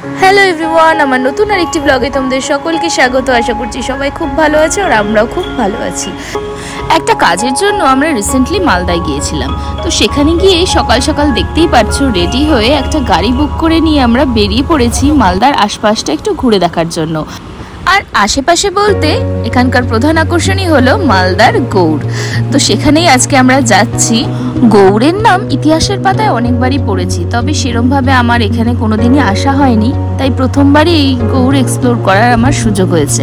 Hello everyone, আমার নতুন আরেকটি ব্লগে তোমাদের সকলকে স্বাগত। আশা করছি সবাই খুব ভালো আছে আর আমরাও খুব ভালো আছি। একটা কাজের জন্য আমরা রিসেন্টলি মালদায় গিয়েছিলাম। তো সেখানে গিয়ে সকাল সকাল দেখতেই পাচ্ছ রেডি হয়ে একটা গাড়ি বুক করে নিয়ে আমরা বেরিয়ে পড়েছি মালদার আশপাশটা একটু ঘুরে দেখার জন্য। আর আশেপাশে বলতে এখানকার প্রধান আকর্ষণই হলো মালদার গৌড়। তো সেখানেই আজকে আমরা যাচ্ছি। গৌড়ের নাম ইতিহাসের পাতায় অনেকবারই পড়েছি, তবে সেরমভাবে আমার এখানে কোনোদিনই আসা হয়নি, তাই প্রথমবারই এই গৌড় এক্সপ্লোর করার আমার সুযোগ হয়েছে।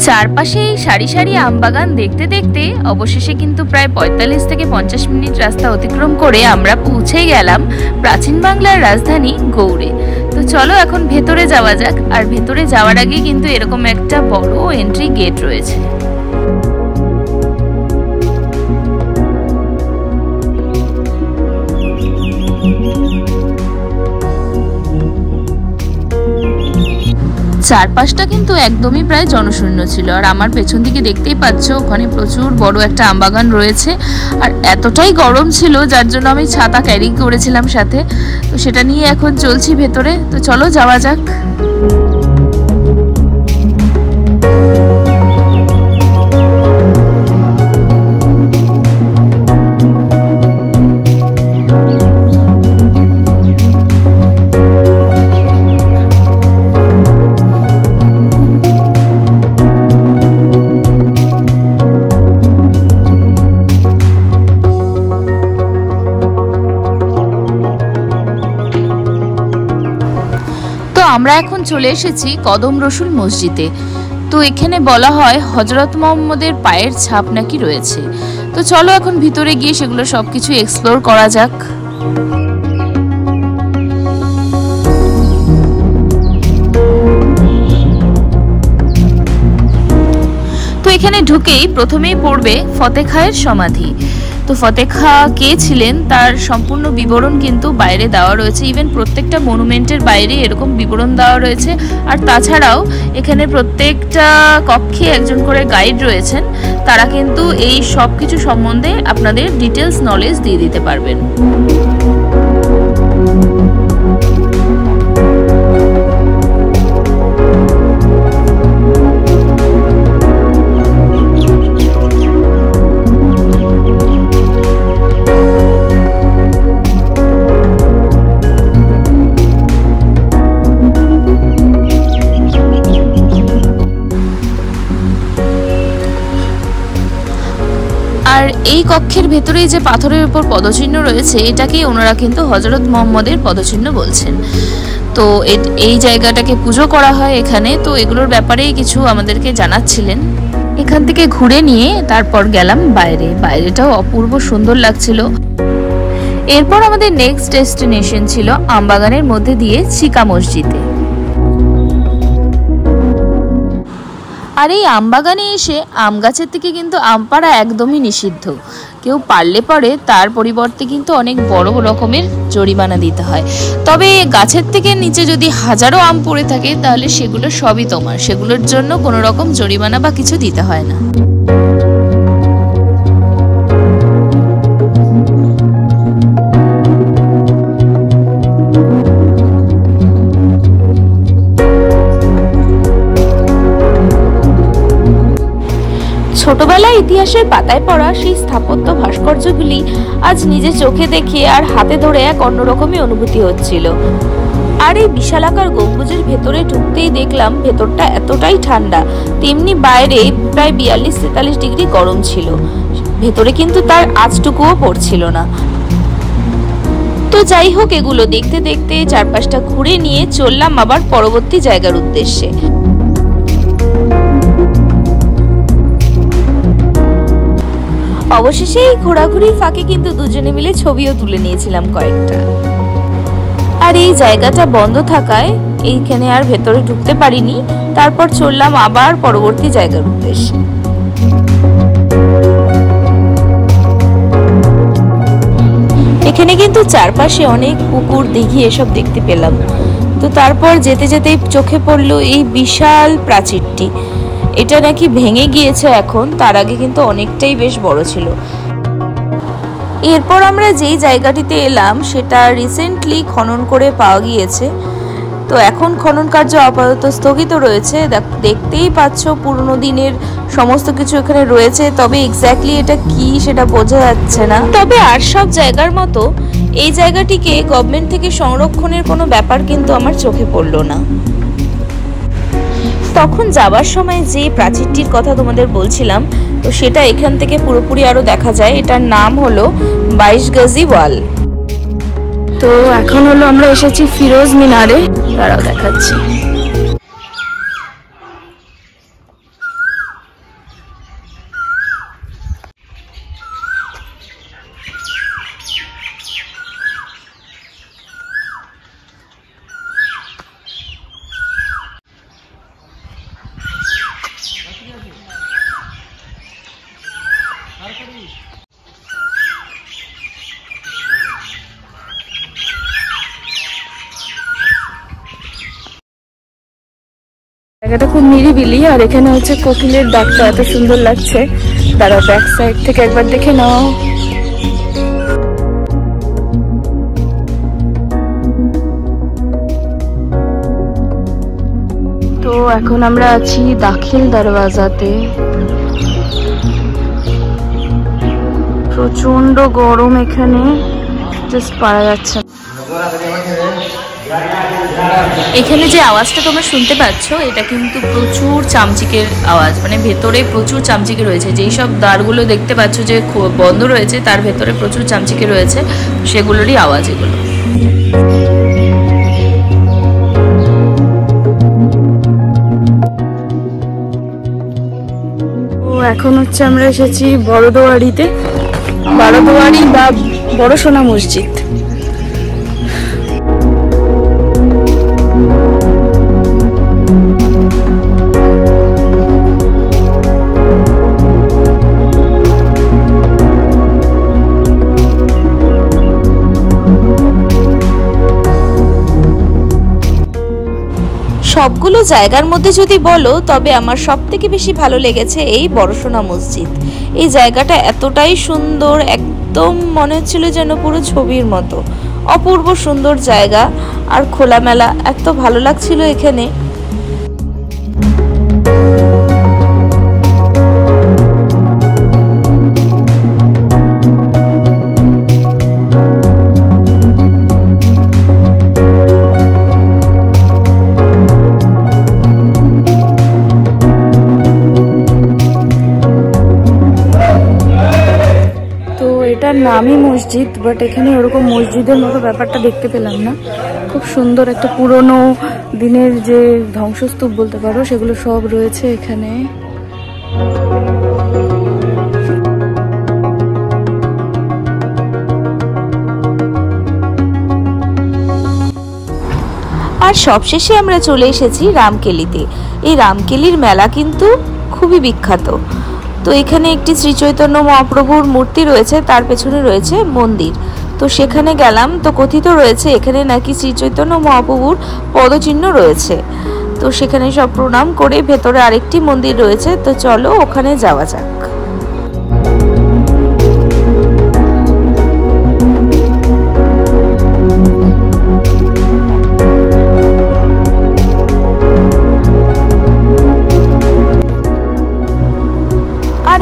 চারপাশে এই সারি সারি আমবাগান দেখতে দেখতে অবশেষে কিন্তু প্রায় 45 থেকে 50 মিনিট রাস্তা অতিক্রম করে আমরা পৌঁছে গেলাম প্রাচীন বাংলার রাজধানী গৌড়ে। তো চলো এখন ভেতরে যাওয়া যাক। আর ভেতরে যাওয়ার আগে কিন্তু এরকম একটা বড় এন্ট্রি গেট রয়েছে। চারপাশটা কিন্তু একদমই প্রায় জনশূন্য ছিল। আর আমার পেছন দিকে দেখতেই পাচ্ছ ওখানে প্রচুর বড় একটা আমবাগান রয়েছে। আর এতটাই গরম ছিল যার জন্য আমি ছাতা ক্যারি করেছিলাম সাথে। তো সেটা নিয়ে এখন চলছি ভেতরে। তো চলো যাওয়া যাক। আমরা এখন চলে এসেছি কদম রসুল মসজিদে। তো এখানে বলা হয় হযরত মুহাম্মদের পায়ের ছাপ নাকি রয়েছে। তো চলো এখন ভিতরে গিয়ে সেগুলো সবকিছু এক্সপ্লোর করা যাক। তো এখানে ঢুকেই প্রথমেই পড়বে ফতে খাঁয়ের সমাধি। তো ফতে খাঁ কে ছিলেন তার সম্পূর্ণ বিবরণ কিন্তু বাইরে দেওয়া রয়েছে। ইভেন প্রত্যেকটা মনুমেন্টের বাইরে এরকম বিবরণ দেওয়া রয়েছে। আর তাছাড়াও এখানে প্রত্যেকটা কক্ষে একজন করে গাইড রয়েছেন, তারা কিন্তু এই সব কিছু সম্বন্ধে আপনাদের ডিটেলস নলেজ দিয়ে দিতে পারবেন। আর এই কক্ষের ভেতরেই যে পাথরের উপর পদচিহ্ন রয়েছে এটাকেই ওনারা কিন্তু হযরত মুহাম্মদের পদচিহ্ন বলছেন। তো এই জায়গাটাকে পুজো করা হয় এখানে। তো এগুলোর ব্যাপারেই কিছু আমাদেরকে জানাচ্ছিলেন। এখান থেকে ঘুরে নিয়ে তারপর গেলাম বাইরে। বাইরেটাও অপূর্ব সুন্দর লাগছিল। এরপর আমাদের নেক্সট ডেস্টিনেশন ছিল আমবাগানের মধ্যে দিয়ে চিকা মসজিদে। আর এই আমবাগানে এসে আম গাছের থেকে কিন্তু আম পাড়া একদমই নিষিদ্ধ। কেউ পারলে পরে তার পরিবর্তে কিন্তু অনেক বড় রকমের জরিমানা দিতে হয়। তবে গাছের থেকে নিচে যদি হাজারো আম পড়ে থাকে তাহলে সেগুলো সবই তোমার, সেগুলোর জন্য কোনো রকম জরিমানা বা কিছু দিতে হয় না। ছোটবেলায় ইতিহাসের পাতায় পড়া সেই স্থাপত্য ভাস্কর্যগুলি আজ নিজে চোখে দেখে আর হাতে ধরে এক অন্যরকমই অনুভূতি হচ্ছিল। আর এই বিশালাকার গম্বুজের ভেতরে ঢুকতেই দেখলাম ভেতরটা এতটাই ঠান্ডা, তেমনি বাইরে প্রায় 42-43 ডিগ্রি গরম ছিল। ভেতরে কিন্তু তার আঁচটুকুও পড়ছিল না। তো যাই হোক, এগুলো দেখতে দেখতে চারপাশটা ঘুরে নিয়ে চললাম আবার পরবর্তী জায়গার উদ্দেশ্যে। অবশেষে এই ঘোরাঘুরির ফাঁকে কিন্তু দুজনে মিলে ছবিও তুলে নিয়েছিলাম কয়েকটা। আর এই জায়গাটা বন্ধ থাকায় এইখানে আর ভেতরে ঢুকতে পারিনি। তারপর চললাম আবার পরবর্তী জায়গার উদ্দেশ্যে। এখানে কিন্তু চারপাশে অনেক পুকুর, দিঘি এসব দেখতে পেলাম। তো তারপর যেতে যেতে চোখে পড়লো এই বিশাল প্রাচীরটি। এটা নাকি ভেঙে গিয়েছে এখন, তার আগে কিন্তু অনেকটাই বেশ বড় ছিল। এরপর আমরা যেই জায়গাটিতে এলাম সেটা রিসেন্টলি খনন করে পাওয়া গিয়েছে। তো এখন খনন কার্য আপাতত স্থগিত রয়েছে। দেখতেই পাচ্ছ পুরনো দিনের সমস্ত কিছু এখানে রয়েছে, তবে এক্স্যাক্টলি এটা কি সেটা বোঝা যাচ্ছে না। তবে আর সব জায়গার মতো এই জায়গাটিকে গভর্নমেন্ট থেকে সংরক্ষণের কোনো ব্যাপার কিন্তু আমার চোখে পড়লো না। তখন যাবার সময় যে প্রাচীরটির কথা তোমাদের বলছিলাম, তো সেটা এখান থেকে পুরোপুরি আরো দেখা যায়। এটার নাম হলো 22 গজি ওয়াল। তো এখন হলো আমরা এসেছি ফিরোজ মিনারে, তারাও দেখাচ্ছি। জায়গাটা খুব নিরিবিলি, আর এখানে হচ্ছে কোকিলের ডাকটা এত সুন্দর লাগছে। তারা ব্যাক সাইড থেকে একবার দেখে নাও। তো এখন আমরা আছি দাখিল দরওয়াজাতে। প্রচন্ড গরম এখানে, জাস্ট পারা যাচ্ছে। এখানে যে আওয়াজটা তোমরা শুনতে পাচ্ছ এটা কিন্তু প্রচুর চামচিকের আওয়াজ, মানে ভেতরে প্রচুর চামচিকে রয়েছে। যেই সব দ্বারগুলো দেখতে পাচ্ছ যে বন্ধ রয়েছে তার ভেতরে প্রচুর চামচিকে রয়েছে, সেগুলোরই আওয়াজ এগুলো। এখন হচ্ছে আমরা এসেছি বড়দোয়ারিতে, বড়দোয়ারি বা বড় সোনা মসজিদ। সবগুলো জায়গার মধ্যে যদি বলো তবে আমার সবথেকে বেশি ভালো লেগেছে এই বড়সোনা মসজিদ। এই জায়গাটা এতটাই সুন্দর, একদম মনে হচ্ছিল যেন পুরো ছবির মতো। অপূর্ব সুন্দর জায়গা আর খোলামেলা, এত ভালো লাগছিল এখানে। এটার নামই মসজিদ, বাট এখানে ওরকম মসজিদের মতো ব্যাপারটা দেখতে পেলাম না। খুব সুন্দর একটা পুরনো দিনের যে ধ্বংসস্তূপ বলতে পারো সেগুলো সব রয়েছে এখানে। আর সবশেষে আমরা চলে এসেছি রামকেলিতে। এই রামকেলির মেলা কিন্তু খুবই বিখ্যাত। তো এখানে একটি শ্রী চৈতন্য মহাপ্রভুর মূর্তি রয়েছে, তার পেছনে রয়েছে মন্দির। তো সেখানে গেলাম, তো কথিত রয়েছে এখানে নাকি শ্রী চৈতন্য মহাপ্রভুর পদচিহ্ন রয়েছে। তো সেখানে সব প্রণাম করে ভেতরে আরেকটি মন্দির রয়েছে, তো চলো ওখানে যাওয়া যাক।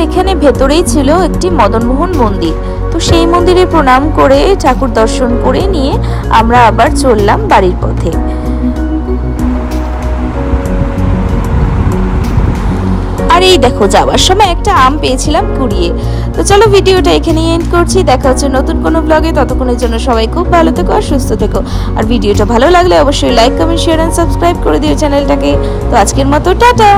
এখানে ভেতরেই ছিল একটি মদনমোহন মন্দির। তো সেই মন্দিরে প্রণাম করে ঠাকুর দর্শন করে নিয়ে আমরা আবার চললাম বাড়ির পথে। আর এই দেখো যাওয়ার সময় একটা আম পেয়েছিলাম কুড়িয়ে। তো চলো ভিডিওটা এখানেই এন্ড করছি, দেখা হচ্ছে নতুন কোনো ব্লগে। ততক্ষণের জন্য সবাই খুব ভালো থেকো আর সুস্থ থেকো। আর ভিডিওটা ভালো লাগলে অবশ্যই like, comment, share and subscribe করে দিও চ্যানেলটাকে। তো আজকের মতো টাটা।